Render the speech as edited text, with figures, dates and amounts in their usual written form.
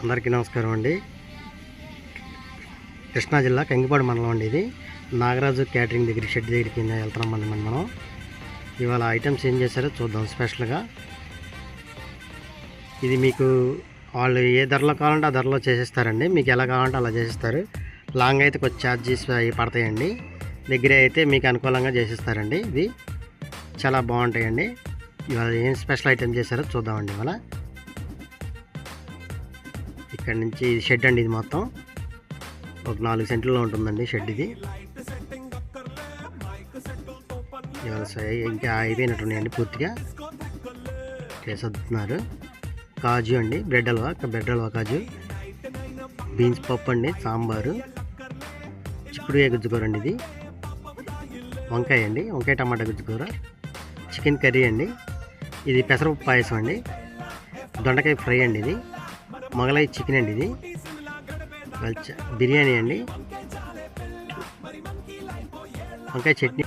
అందరికీ నమస్కారం అండి. కృష్ణా జిల్లా కంగిపాడు మండలం అండి. ఇది నాగరాజు క్యాటరింగ్ దగ్గర షెడ్ దగ్గరికి వెళ్తున్నాం అండి. మనం ఇవాళ ఐటమ్స్ ఏం చేశారో చూద్దాం. స్పెషల్గా ఇది మీకు వాళ్ళు ఏ ధరలో కావాలంటే ఆ ధరలో చేసేస్తారండి. మీకు ఎలా కావాలంటే అలా చేసేస్తారు. లాంగ్ అయితే కొంచెం ఛార్జెస్ అవి పడతాయండి. దగ్గర అయితే మీకు అనుకూలంగా చేసేస్తారండి. ఇది చాలా బాగుంటాయండి. ఇవాళ ఏం స్పెషల్ ఐటమ్ చేశారో చూద్దామండి. ఇవాళ ఇక్కడ నుంచి ఇది షెడ్ అండి. ఇది మొత్తం ఒక 4 సెంట్లలో ఉంటుందండి షెడ్. ఇది ఇవాళ ఇంకా అయిపోయినట్టున్నాయండి పూర్తిగా. సర్దుతున్నారు. కాజు అండి, బ్రెడ్ హల్వా కాజు, బీన్స్ పప్పు అండి, సాంబారు, చిక్కుడుకాయ గుజ్జుకూర అండి, ఇది వంకాయ అండి, వంకాయ టమాటా గుజ్జుకూర, చికెన్ కర్రీ అండి, ఇది పెసరపప్పు పాయసం అండి, దొండకాయ ఫ్రై అండి, ఇది మొగలై చికెన్ అండి, ఇది బిర్యానీ అండి, వంకాయ చట్నీ.